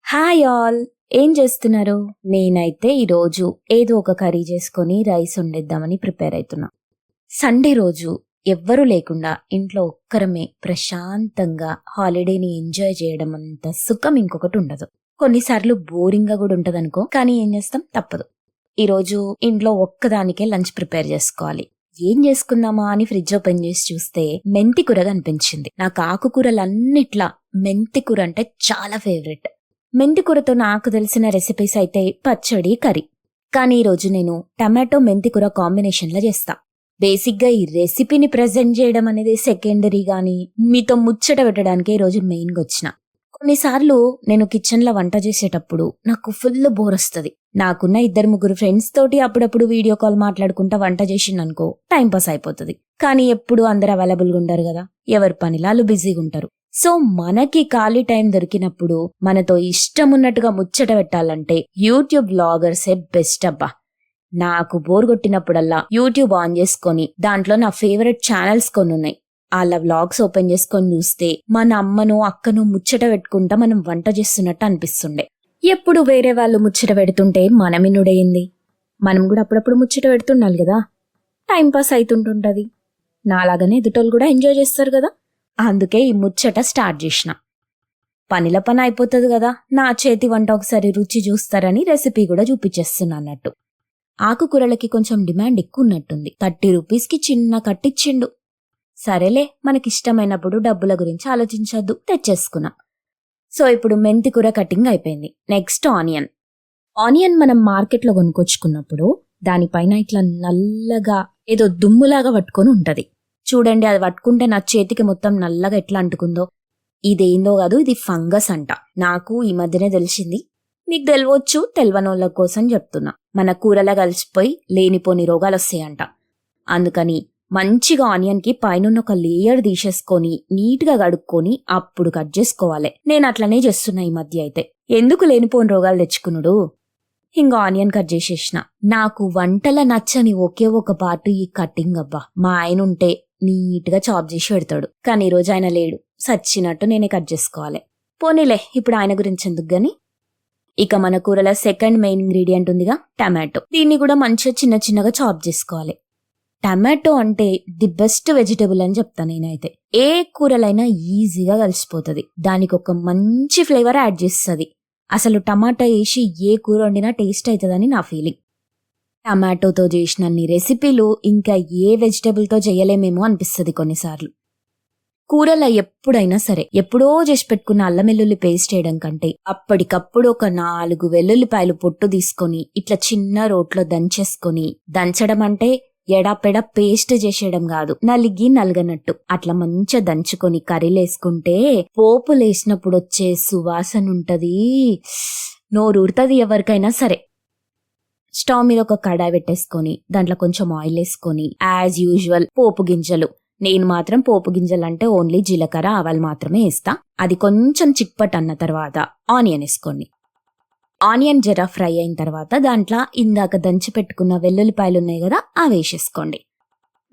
Hi all, ఏం చేస్తున్నారు? నేనైతే ఈరోజు ఏదో ఒక కర్రీ చేసుకొని రైస్ వండేద్దామని ప్రిపేర్ అవుతున్నా. సండే రోజు ఎవ్వరూ లేకుండా ఇంట్లో ఒక్కరమే ప్రశాంతంగా హాలిడేని ఎంజాయ్ చేయడం అంత సుఖం ఇంకొకటి ఉండదు. కొన్నిసార్లు బోరింగ్ గా కూడా ఉంటదనుకో, కానీ ఏం చేస్తాం, తప్పదు. ఈరోజు ఇంట్లో ఒక్కదానికే లంచ్ ప్రిపేర్ చేసుకోవాలి. ఏం చేసుకుందామా అని ఫ్రిడ్జ్ ఓపెన్ చేసి చూస్తే మెంతి కూర కనిపించింది. నాకు ఆకుకూరలన్నిట్లా మెంతి కూర అంటే చాలా ఫేవరెట్. మెంతి కూరతో నాకు తెలిసిన రెసిపీస్ అయితే పచ్చడి, కర్రీ. కానీ ఈరోజు నేను టమాటో మెంతి కూర కాంబినేషన్లో చేస్తా. బేసిక్గా ఈ రెసిపీని ప్రెజెంట్ చేయడం అనేది సెకండరీ గాని మీతో ముచ్చట పెట్టడానికి ఈరోజు మెయిన్గా వచ్చిన. కొన్నిసార్లు నేను కిచెన్లో వంట చేసేటప్పుడు నాకు ఫుల్ బోర్ వస్తుంది. నాకున్న 2-3 ఫ్రెండ్స్ తోటి అప్పుడప్పుడు వీడియో కాల్ మాట్లాడుకుంటా వంట చేసిందనుకో టైంపాస్ అయిపోతుంది. కానీ ఎప్పుడు అందరు అవైలబుల్గా ఉండరు కదా, ఎవరి పనిలాలు బిజీగా ఉంటారు. సో మనకి ఖాళీ టైం దొరికినప్పుడు మనతో ఇష్టం ఉన్నట్టుగా ముచ్చట పెట్టాలంటే యూట్యూబ్ వ్లాగర్సే బెస్ట్ అబ్బా. నాకు బోర్ కొట్టినప్పుడల్లా యూట్యూబ్ ఆన్ చేసుకొని దాంట్లో నా ఫేవరెట్ ఛానల్స్ కొన్ని ఉన్నాయి. వాళ్ళ వ్లాగ్స్ ఓపెన్ చేసుకొని చూస్తే మన అమ్మను అక్కను ముచ్చట పెట్టుకుంటా మనం వంట చేస్తున్నట్టు అనిపిస్తుండే. ఎప్పుడు వేరే వాళ్ళు ముచ్చట పెడుతుంటే మనమినుడయింది. మనం కూడా అప్పుడప్పుడు ముచ్చట పెడుతుండాలి కదా, టైంపాస్ అవుతుంటుంటది. నాలాగానే ఎదుటోళ్ళు కూడా ఎంజాయ్ చేస్తారు కదా, అందుకే ఈ ముచ్చట స్టార్ట్ చేసిన. పనిల పని అయిపోతుంది కదా, నా చేతి వంట ఒకసారి రుచి చూస్తారని రెసిపీ కూడా చూపించేస్తున్నా అన్నట్టు. ఆకుకూరలకి కొంచెం డిమాండ్ ఎక్కువ ఉన్నట్టుంది. 30 రూపీస్కి చిన్న కట్టిచ్చిండు. సరేలే, మనకిష్టమైనప్పుడు డబ్బుల గురించి ఆలోచించొద్దు, తెచ్చేసుకున్నా. సో ఇప్పుడు మెంతి కూర కటింగ్ అయిపోయింది. నెక్స్ట్ ఆనియన్ మనం మార్కెట్లో కొనుక్కొచ్చుకున్నప్పుడు దానిపైన ఇట్లా నల్లగా ఏదో దుమ్ములాగా పట్టుకొని ఉంటది చూడండి. అది పట్టుకుంటే నా చేతికి మొత్తం నల్లగా ఎట్లా అంటుకుందో. ఇదేందో కాదు, ఇది ఫంగస్ అంట. నాకు ఈ మధ్యనే తెలిసింది. మీకు తెలియవచ్చు, తెల్వనోళ్ళ కోసం చెప్తున్నా. మన కూరలా కలిసిపోయి లేనిపోని రోగాలు వస్తాయంట. అందుకని మంచిగా ఆనియన్ కి పైన ఒక లేయర్ తీసేసుకొని నీట్గా కడుక్కొని అప్పుడు కట్ చేసుకోవాలి. నేను అట్లనే చేస్తున్నా ఈ మధ్య. అయితే ఎందుకు లేనిపోని రోగాలు తెచ్చుకున్నాడు. ఇంకా ఆనియన్ కట్ చేసేసిన. నాకు వంటల నచ్చని ఒకే ఒక పార్ట్ ఈ కటింగ్ అబ్బా. మా ఆయన ఉంటే నీట్గా చాప్ చేసి పెడతాడు, కానీ ఈరోజు ఆయన లేడు. సచ్చినట్టు నేనే కట్ చేసుకోవాలి. పోనీలే, ఇప్పుడు ఆయన గురించి ఎందుకు గాని. ఇక మన కూరల సెకండ్ మెయిన్ ఇంగ్రీడియంట్ ఉందిగా, టమాటో. దీన్ని కూడా మంచిగా చిన్న చిన్నగా చాప్ చేసుకోవాలి. టమాటో అంటే ది బెస్ట్ వెజిటబుల్ అని చెప్తా నేనైతే. ఏ కూరలైనా ఈజీగా కలిసిపోతుంది. దానికి ఒక మంచి ఫ్లేవర్ యాడ్ చేస్తుంది. అసలు టమాటా వేసి ఏ కూర వండినా టేస్ట్ అవుతుందని నా ఫీలింగ్. టమాటోతో చేసినన్ని రెసిపీలు ఇంకా ఏ వెజిటబుల్తో చేయలేమేమో అనిపిస్తుంది కొన్నిసార్లు. కూరలో ఎప్పుడైనా సరే ఎప్పుడో చేసి పెట్టుకున్న అల్లం వెల్లుల్లి పేస్ట్ వేయడం కంటే అప్పటికప్పుడు ఒక 4 వెల్లుల్లిపాయలు పొట్టు తీసుకొని ఇట్లా చిన్న రోట్లో దంచేసుకొని, దంచడం అంటే ఎడాపెడా పేస్ట్ చేసేయడం కాదు, నలిగి నలగనట్టు అట్లా మంచిగా దంచుకొని కర్రీలేసుకుంటే పోపులేసినప్పుడు వచ్చే సువాసన ఉంటది, నోరూరుతుంది ఎవరికైనా సరే. స్టవ్ మీద ఒక కడాయి పెట్టేసుకొని దాంట్లో కొంచెం ఆయిల్ వేసుకొని యాజ్ యూజువల్ పోపు గింజలు. నేను మాత్రం పోపు గింజలు అంటే ఓన్లీ జీలకర్ర, ఆవాలు మాత్రమే వేస్తా. అది కొంచెం చిక్పట్ అన్న తర్వాత ఆనియన్ వేసుకోండి. ఆనియన్ జర ఫ్రై అయిన తర్వాత దాంట్లో ఇందాక దంచి పెట్టుకున్న వెల్లుల్లిపాయలు ఉన్నాయి కదా, అవి వేసేసుకోండి.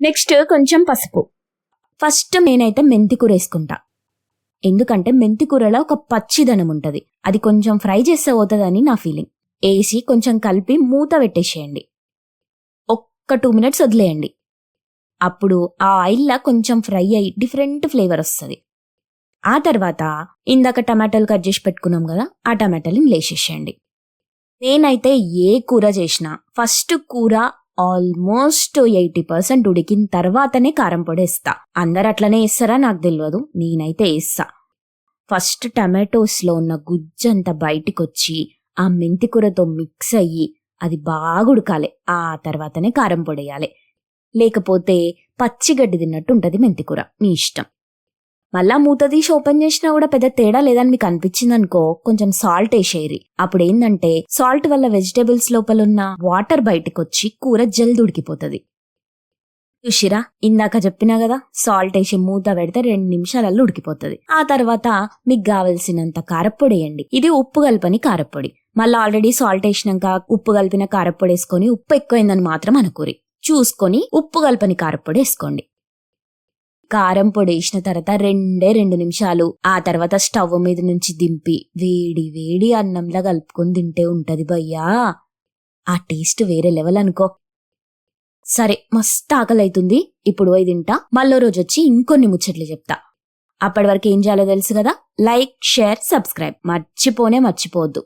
నెక్స్ట్ కొంచెం పసుపు. ఫస్ట్ నేనైతే మెంతి కూర వేసుకుంటా, ఎందుకంటే మెంతి కూరలో ఒక పచ్చిదనం ఉంటది. అది కొంచెం ఫ్రై చేస్తే పోతుందని నా ఫీలింగ్. వేసి కొంచెం కలిపి మూత పెట్టేసేయండి. ఒక్క 2 మినిట్స్ వదిలేయండి. అప్పుడు ఆ ఆయిల్లా కొంచెం ఫ్రై అయ్యి డిఫరెంట్ ఫ్లేవర్ వస్తుంది. ఆ తర్వాత ఇందాక టమాటాలు కట్ చేసి పెట్టుకున్నాం కదా, ఆ టమాటాలని లేసేసేయండి. నేనైతే ఏ కూర చేసినా ఫస్ట్ కూర ఆల్మోస్ట్ 80% ఉడికిన తర్వాతనే కారం పొడి వేస్తా. అందరు అట్లనే వేస్తారా నాకు తెలియదు, నేనైతే వేస్తా. ఫస్ట్ టమాటోస్లో ఉన్న గుజ్జంతా బయటికి వచ్చి ఆ మెంతి కూరతో మిక్స్ అయ్యి అది బాగా ఉడకాలి. ఆ తర్వాతనే కారం పొడి వేయాలి. లేకపోతే పచ్చిగడ్డి తిన్నట్టు ఉంటుంది మెంతి కూర, మీ ఇష్టం. మళ్ళా మూత తీసి ఓపెన్ చేసినా కూడా పెద్ద తేడా లేదని మీకు అనిపించింది అనుకో, కొంచెం సాల్ట్ వేసేయరి. అప్పుడు ఏంటంటే సాల్ట్ వల్ల వెజిటేబుల్స్ లోపల ఉన్న వాటర్ బయటకు వచ్చి కూర జల్ది ఉడికిపోతుంది. చూసిరా, ఇందాక చెప్పినా కదా, సాల్ట్ వేసి మూత పెడితే 2 నిమిషాలలో ఉడికిపోతుంది. ఆ తర్వాత మీకు కావలసినంత కారప్పొడి వేయండి. ఇది ఉప్పు కలపని కారప్పొడి. మళ్ళీ ఆల్రెడీ సాల్ట్ వేసినాక ఉప్పు కలిపిన కారప్పొడి వేసుకొని ఉప్పు ఎక్కువైందని మాత్రం అనుకోరి. చూసుకొని ఉప్పు కలపని కారప్పొడి వేసుకోండి. కారం పొడి వేసిన తర్వాత 2 నిమిషాలు, ఆ తర్వాత స్టవ్ మీద నుంచి దింపి వేడి వేడి అన్నంలా కలుపుకొని తింటే ఉంటది భయ్యా. ఆ టేస్ట్ వేరే లెవెల్ అనుకో. సరే, మస్తు ఆకలైతుంది, ఇప్పుడు పోయి తింటా. మళ్ళీ రోజు వచ్చి ఇంకొన్ని ముచ్చట్లు చెప్తా. అప్పటి వరకు ఏం చేయాలో తెలుసు కదా. లైక్, షేర్, సబ్స్క్రైబ్ మర్చిపోవద్దు.